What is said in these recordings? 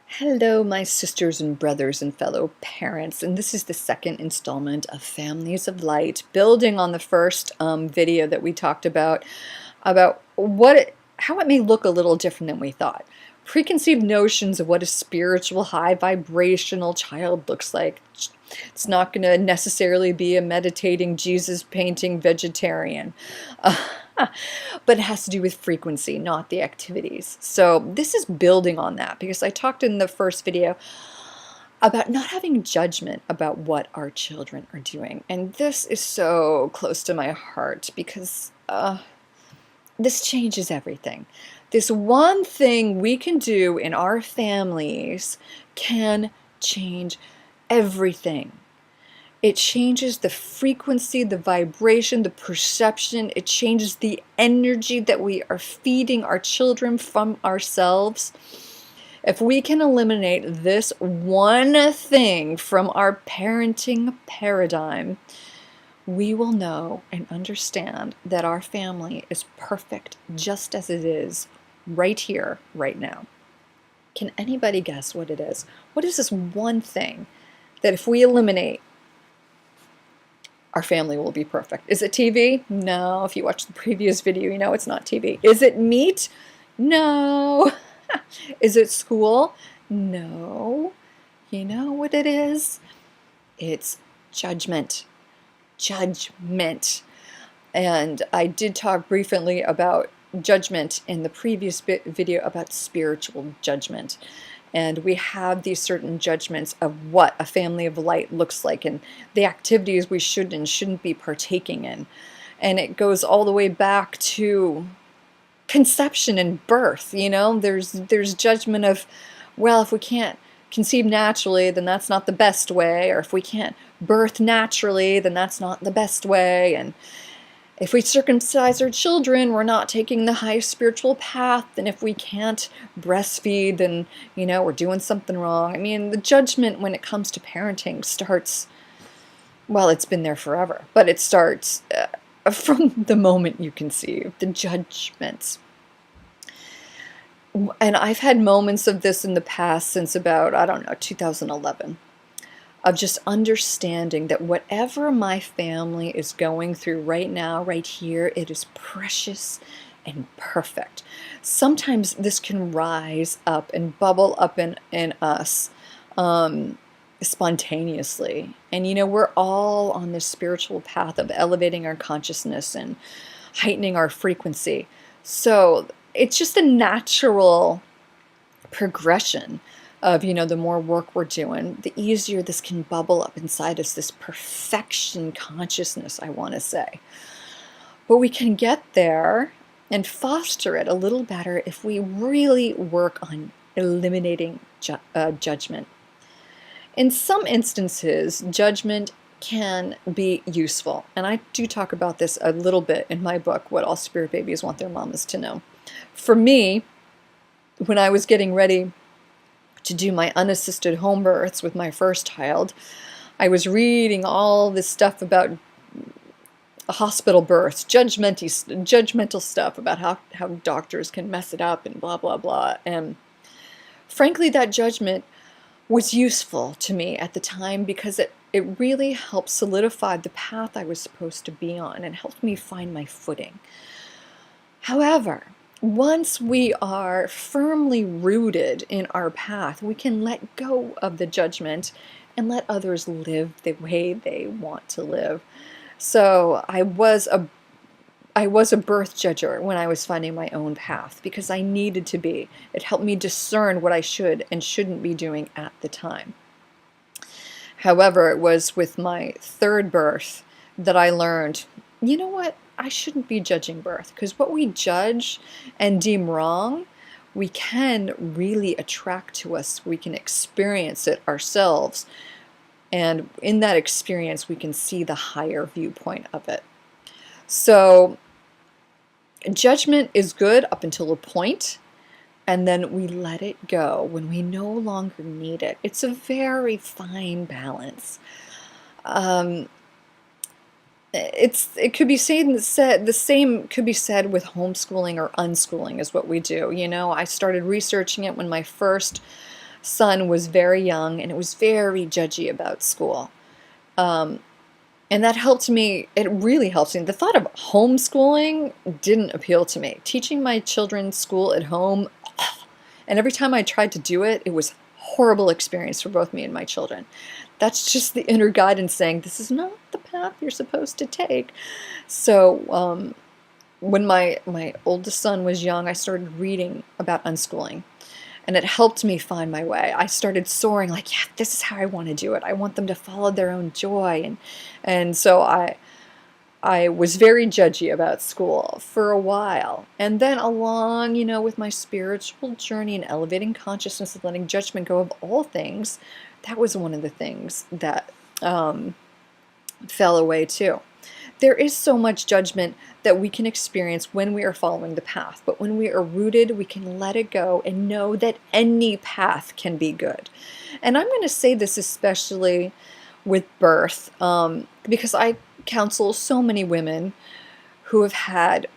Hello, my sisters and brothers and fellow parents, and this is the second installment of Families of Light, building on the first video that we talked about how it may look a little different than we thought. Preconceived notions of what a spiritual, high vibrational child looks like. It's not going to necessarily be a meditating, Jesus painting vegetarian. But it has to do with frequency, not the activities. So this is building on that because I talked in the first video about not having judgment about what our children are doing. And this is so close to my heart because this changes everything. This one thing we can do in our families can change everything. It changes the frequency, the vibration, the perception. It changes the energy that we are feeding our children from ourselves. If we can eliminate this one thing from our parenting paradigm, we will know and understand that our family is perfect just as it is right here, right now. Can anybody guess what it is? What is this one thing that if we eliminate, our family will be perfect? Is it TV? No. If you watch the previous video, you know it's not TV. Is it meat? No. Is it school? No. You know what it is? It's judgment. Judgment. And I did talk briefly about judgment in the previous video about spiritual judgment. And we have these certain judgments of what a family of light looks like and the activities we should and shouldn't be partaking in. And it goes all the way back to conception and birth. You know, there's judgment of, well, if we can't conceive naturally, then that's not the best way. Or if we can't birth naturally, then that's not the best way. And if we circumcise our children, we're not taking the highest spiritual path. And if we can't breastfeed, then, you know, we're doing something wrong. I mean, the judgment when it comes to parenting starts, well, it's been there forever, but it starts from the moment you conceive, the judgments. And I've had moments of this in the past since about, I don't know, 2011. Of just understanding that whatever my family is going through right now, right here, it is precious and perfect. Sometimes this can rise up and bubble up in us spontaneously. And you know, we're all on this spiritual path of elevating our consciousness and heightening our frequency. So it's just a natural progression of, you know, the more work we're doing, the easier this can bubble up inside us, this perfection consciousness, I want to say. But we can get there and foster it a little better if we really work on eliminating judgment. In some instances, judgment can be useful. And I do talk about this a little bit in my book, What All Spirit Babies Want Their Mamas to Know. For me, when I was getting ready to do my unassisted home births with my first child, I was reading all this stuff about hospital births, judgmental stuff about how doctors can mess it up and blah, blah, blah. And frankly, that judgment was useful to me at the time because it really helped solidify the path I was supposed to be on and helped me find my footing. However, once we are firmly rooted in our path, we can let go of the judgment and let others live the way they want to live. So I was a birth judger when I was finding my own path because I needed to be. It helped me discern what I should and shouldn't be doing at the time. However, it was with my third birth that I learned, you know what? I shouldn't be judging birth because what we judge and deem wrong, we can really attract to us. We can experience it ourselves. And in that experience, we can see the higher viewpoint of it. So judgment is good up until a point, and then we let it go when we no longer need it. It's a very fine balance. It could be said the same could be said with homeschooling or unschooling is what we do. You know, I started researching it when my first son was very young and it was very judgy about school. Um, and that helped me, it really helped me. The thought of homeschooling didn't appeal to me. Teaching my children school at home, and every time I tried to do it, it was a horrible experience for both me and my children. That's just the inner guidance saying, this is not the path you're supposed to take. So when my oldest son was young, I started reading about unschooling. And it helped me find my way. I started soaring like, yeah, this is how I want to do it. I want them to follow their own joy. And so I was very judgy about school for a while. And then along, with my spiritual journey and elevating consciousness and letting judgment go of all things, that was one of the things that fell away too. There is so much judgment that we can experience when we are following the path, but when we are rooted, we can let it go and know that any path can be good. And I'm going to say this especially with birth, because I counsel so many women who have had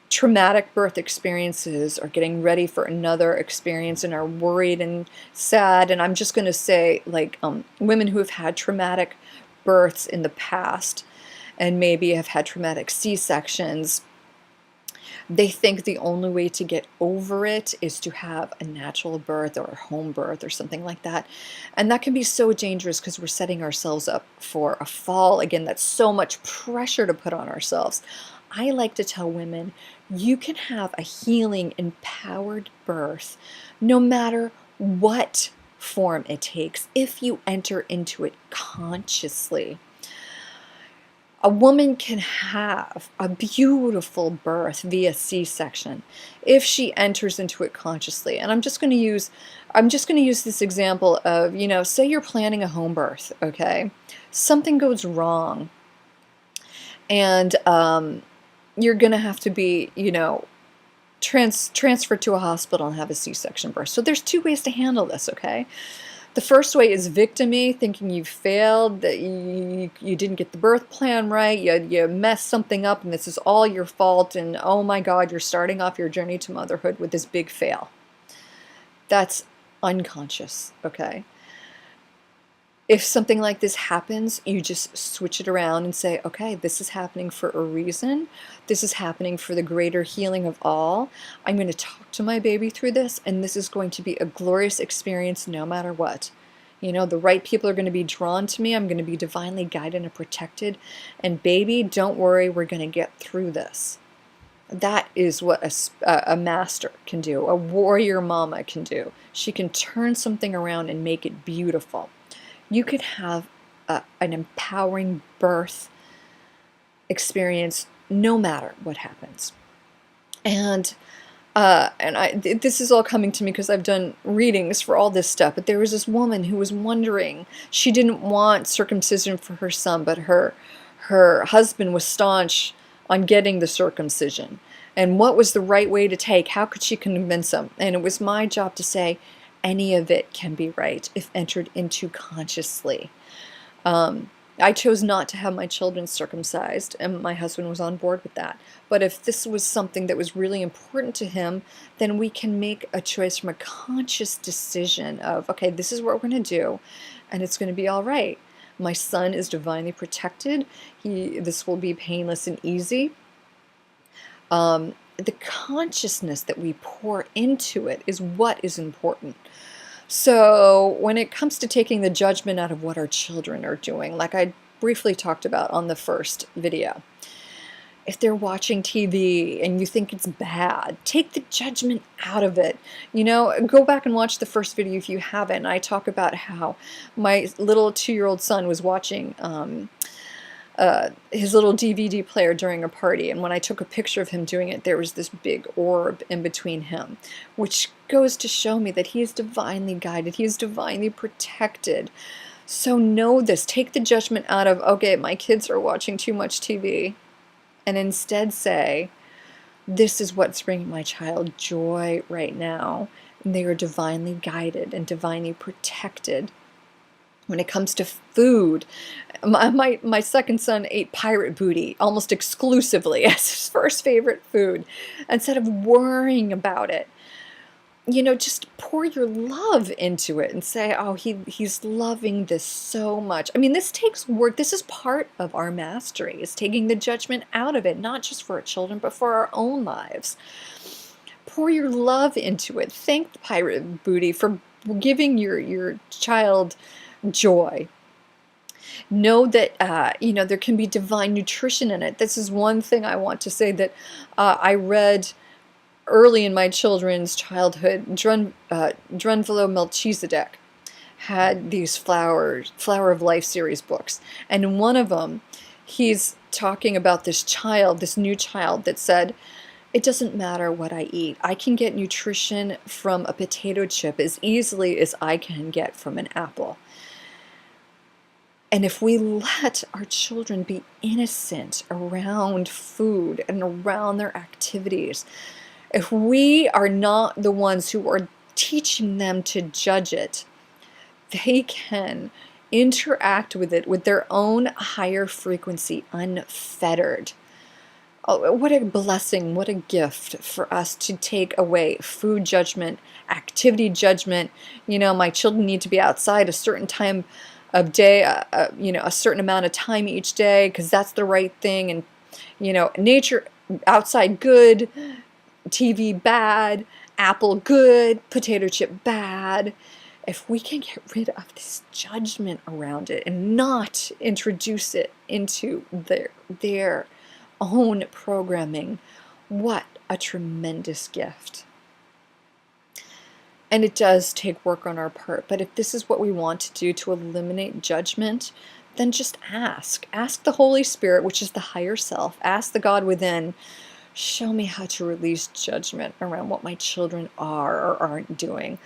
traumatic birth experiences or getting ready for another experience and are worried and sad. And I'm just going to say, like, women who have had traumatic births in the past and maybe have had traumatic C-sections, they think the only way to get over it is to have a natural birth or a home birth or something like that. And that can be so dangerous because we're setting ourselves up for a fall. Again, that's so much pressure to put on ourselves. I like to tell women, you can have a healing, empowered birth no matter what form it takes if you enter into it consciously. A woman can have a beautiful birth via C-section if she enters into it consciously. And I'm just going to use this example of, say you're planning a home birth, okay? Something goes wrong, and you're going to have to be, transferred to a hospital and have a C-section birth. So there's two ways to handle this, okay? The first way is victimy, thinking you failed, that you didn't get the birth plan right, you messed something up and this is all your fault, and oh my God, you're starting off your journey to motherhood with this big fail. That's unconscious, okay? If something like this happens, you just switch it around and say, okay, this is happening for a reason. This is happening for the greater healing of all. I'm going to talk to my baby through this, and this is going to be a glorious experience no matter what. The right people are going to be drawn to me. I'm going to be divinely guided and protected. And baby, don't worry, we're going to get through this. That is what a master can do, a warrior mama can do. She can turn something around and make it beautiful. You could have an empowering birth experience no matter what happens. And this is all coming to me because I've done readings for all this stuff, but there was this woman who was wondering, she didn't want circumcision for her son, but her husband was staunch on getting the circumcision. And what was the right way to take? How could she convince him? And it was my job to say, any of it can be right if entered into consciously. I chose not to have my children circumcised, and my husband was on board with that. But if this was something that was really important to him, then we can make a choice from a conscious decision of, okay, this is what we're going to do, and it's going to be all right. My son is divinely protected. This will be painless and easy. The consciousness that we pour into it is what is important. So when it comes to taking the judgment out of what our children are doing, like I briefly talked about on the first video, if they're watching TV and you think it's bad, take the judgment out of it. Go back and watch the first video if you haven't. I talk about how my little 2-year-old son was watching his little DVD player during a party, and when I took a picture of him doing it, there was this big orb in between him, which goes to show me that he is divinely guided, he is divinely protected. So know this, take the judgment out of, okay, my kids are watching too much TV, and instead say, this is what's bringing my child joy right now, and they are divinely guided and divinely protected. When it comes to food, my second son ate pirate booty almost exclusively as his first favorite food instead of worrying about it. just pour your love into it and say, oh, he's loving this so much. I mean, this takes work. This is part of our mastery, is taking the judgment out of it, not just for our children, but for our own lives. Pour your love into it. Thank the pirate booty for giving your child joy. Know that there can be divine nutrition in it. This is one thing I want to say that I read early in my children's childhood. Drunvalo Melchizedek had these Flower of Life series books, and in one of them, he's talking about this new child that said, it doesn't matter what I eat. I can get nutrition from a potato chip as easily as I can get from an apple. And if we let our children be innocent around food and around their activities, if we are not the ones who are teaching them to judge it, they can interact with it with their own higher frequency, unfettered. Oh, what a blessing, what a gift for us to take away food judgment, activity judgment. My children need to be outside a certain time of day, a certain amount of time each day, because that's the right thing. And, nature, outside good, TV bad, apple good, potato chip bad. If we can get rid of this judgment around it and not introduce it into their own programming, what a tremendous gift. And it does take work on our part, but if this is what we want to do to eliminate judgment, then just ask. Ask the Holy Spirit, which is the higher self. Ask the God within, show me how to release judgment around what my children are or aren't doing.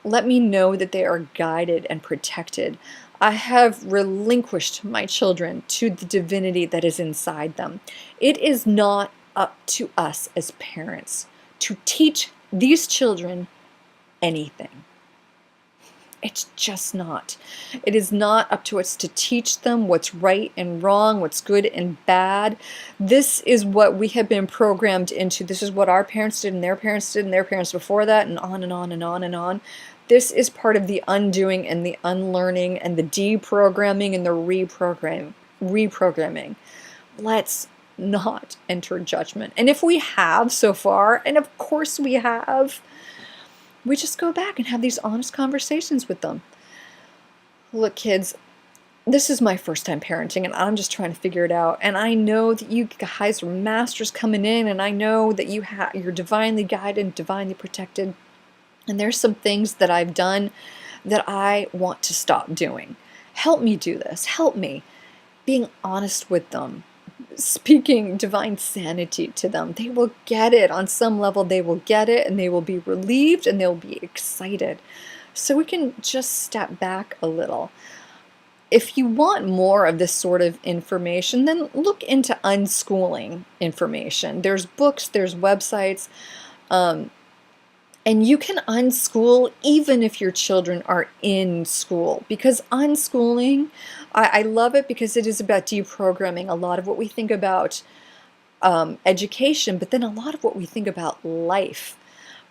Let me know that they are guided and protected. I have relinquished my children to the divinity that is inside them. It is not up to us as parents to teach these children anything. It's just not. It is not up to us to teach them what's right and wrong, what's good and bad. This is what we have been programmed into. This is what our parents did and their parents did and their parents before that, and on and on and on and on. This is part of the undoing and the unlearning and the deprogramming and the reprogramming. Let's not enter judgment. And if we have so far, and of course we have, we just go back and have these honest conversations with them. Look, kids, this is my first time parenting, and I'm just trying to figure it out. And I know that you guys are masters coming in, and I know that you're divinely guided, divinely protected. And there's some things that I've done that I want to stop doing. Help me do this. Help me. Being honest with them. Speaking divine sanity to them. They will get it. On some level, they will get it, and they will be relieved, and they'll be excited. So we can just step back a little. If you want more of this sort of information, then look into unschooling information. There's books, there's websites, and you can unschool even if your children are in school. Because unschooling, I love it because it is about deprogramming a lot of what we think about education, but then a lot of what we think about life.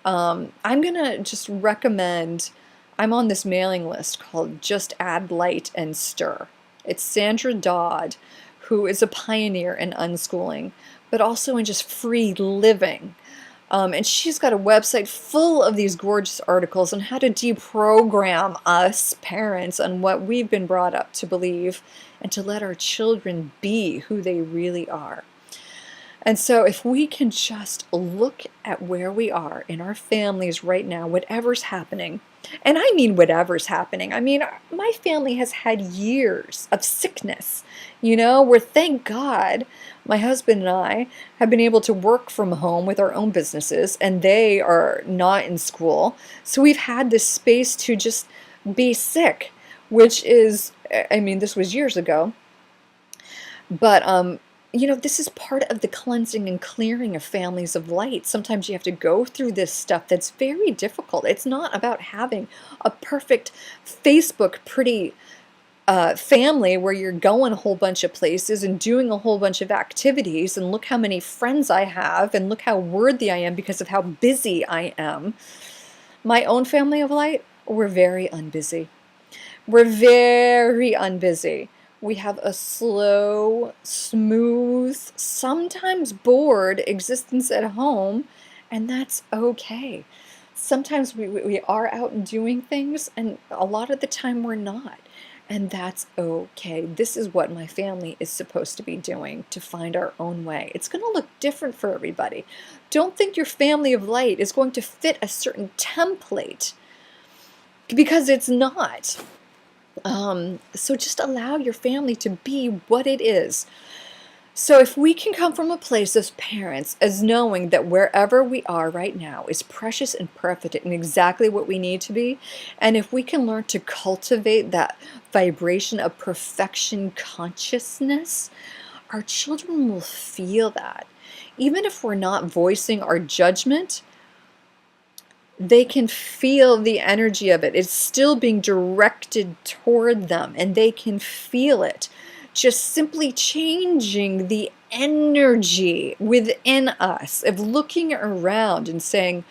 I'm going to just recommend, I'm on this mailing list called Just Add Light and Stir. It's Sandra Dodd, who is a pioneer in unschooling, but also in just free living. And she's got a website full of these gorgeous articles on how to deprogram us parents on what we've been brought up to believe and to let our children be who they really are. And so if we can just look at where we are in our families right now, whatever's happening, and I mean whatever's happening. I mean, my family has had years of sickness, where thank God my husband and I have been able to work from home with our own businesses, and they are not in school. So we've had this space to just be sick, which is, this was years ago. But, this is part of the cleansing and clearing of families of light. Sometimes you have to go through this stuff that's very difficult. It's not about having a perfect Facebook pretty family where you're going a whole bunch of places and doing a whole bunch of activities, and look how many friends I have, and look how worthy I am because of how busy I am. My own family of light, we're very unbusy. We're very unbusy. We have a slow, smooth, sometimes bored existence at home, and that's okay. Sometimes we are out and doing things, and a lot of the time we're not. And that's okay. This is what my family is supposed to be doing to find our own way. It's going to look different for everybody. Don't think your family of light is going to fit a certain template, because it's not. So just allow your family to be what it is. So if we can come from a place as parents, as knowing that wherever we are right now is precious and perfect and exactly what we need to be, and if we can learn to cultivate that vibration of perfection consciousness, our children will feel that. Even if we're not voicing our judgment, they can feel the energy of it. It's still being directed toward them, and they can feel it. Just simply changing the energy within us of looking around and saying,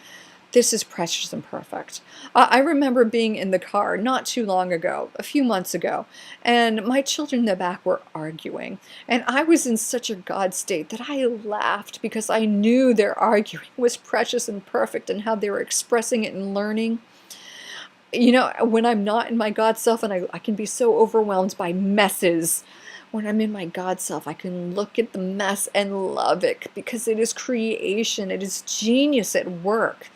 this is precious and perfect. I remember being in the car not too long ago, a few months ago, and my children in the back were arguing. And I was in such a God state that I laughed because I knew their arguing was precious and perfect and how they were expressing it and learning. You know, when I'm not in my God self, and I can be so overwhelmed by messes. When I'm in my God self, I can look at the mess and love it because it is creation. It is genius at work.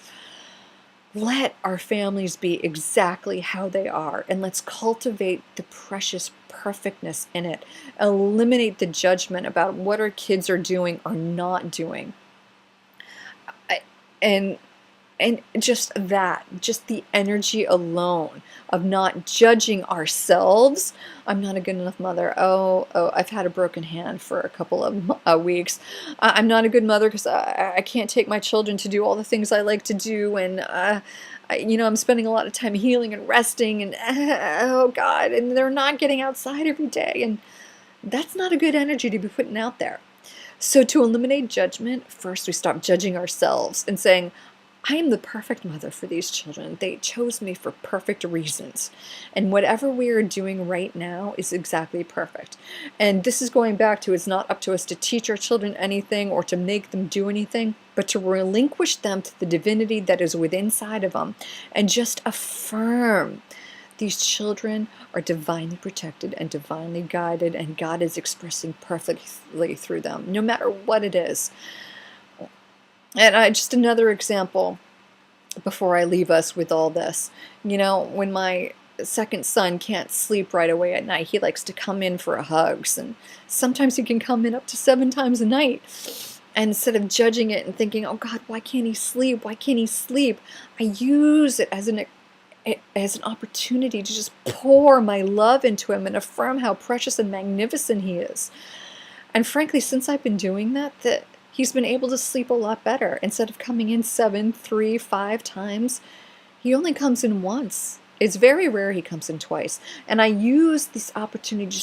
Let our families be exactly how they are, and let's cultivate the precious perfectness in it. Eliminate the judgment about what our kids are doing or not doing. And just that, just the energy alone of not judging ourselves. I'm not a good enough mother. Oh, I've had a broken hand for a couple of weeks. I'm not a good mother because I can't take my children to do all the things I like to do, and I'm spending a lot of time healing and resting, and oh God, and they're not getting outside every day, and that's not a good energy to be putting out there. So to eliminate judgment, first we stop judging ourselves and saying, I am the perfect mother for these children. They chose me for perfect reasons. And whatever we are doing right now is exactly perfect. And this is going back to, it's not up to us to teach our children anything or to make them do anything, but to relinquish them to the divinity that is within inside of them and just affirm these children are divinely protected and divinely guided, and God is expressing perfectly through them, no matter what it is. And just another example before I leave us with all this. When my second son can't sleep right away at night, he likes to come in for hugs, and sometimes he can come in up to 7 times a night. And instead of judging it and thinking, oh God, why can't he sleep? Why can't he sleep? I use it as an opportunity to just pour my love into him and affirm how precious and magnificent he is. And frankly, since I've been doing that he's been able to sleep a lot better. Instead of coming in 7, 3, 5 times, he only comes in once. It's very rare he comes in twice. And I use this opportunity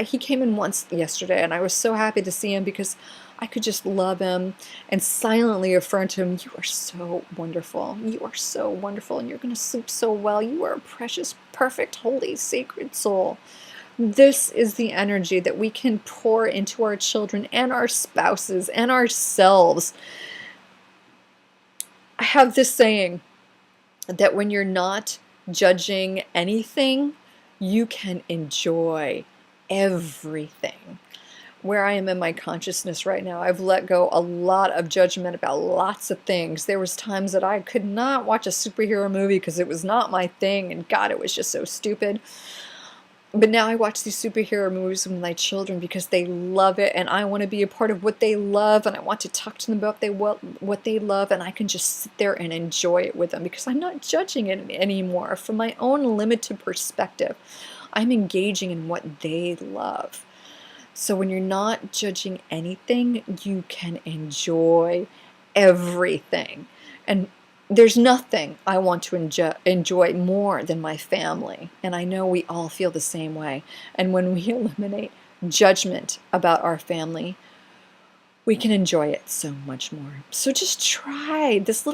he came in once yesterday, and I was so happy to see him because I could just love him and silently affirm to him, you are so wonderful. You are so wonderful, and you're going to sleep so well. You are a precious, perfect, holy, sacred soul. This is the energy that we can pour into our children and our spouses and ourselves. I have this saying that when you're not judging anything, you can enjoy everything. Where I am in my consciousness right now, I've let go a lot of judgment about lots of things. There was times that I could not watch a superhero movie because it was not my thing, and God, it was just so stupid. But now I watch these superhero movies with my children because they love it, and I want to be a part of what they love, and I want to talk to them about what they love, and I can just sit there and enjoy it with them because I'm not judging it anymore from my own limited perspective. I'm engaging in what they love. So when you're not judging anything, you can enjoy everything. And there's nothing I want to enjoy more than my family. And I know we all feel the same way. And when we eliminate judgment about our family, we can enjoy it so much more. So just try this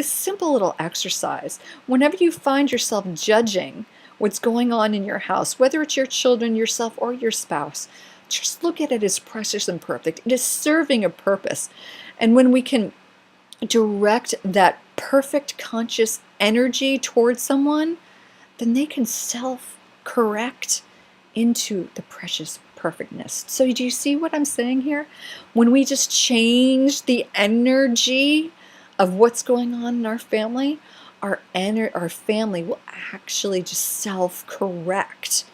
simple little exercise. Whenever you find yourself judging what's going on in your house, whether it's your children, yourself, or your spouse, just look at it as precious and perfect. It is serving a purpose. And when we can direct that perfect conscious energy towards someone, then they can self-correct into the precious perfectness. So do you see what I'm saying here? When we just change the energy of what's going on in our family, our family will actually just self-correct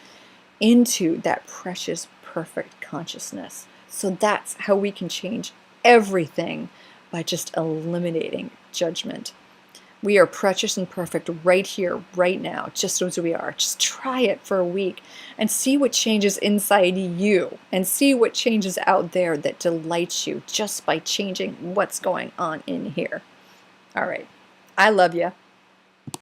into that precious perfect consciousness. So that's how we can change everything, by just eliminating judgment. We are precious and perfect right here, right now, just as we are. Just try it for a week and see what changes inside you, and see what changes out there that delights you just by changing what's going on in here. All right. I love you.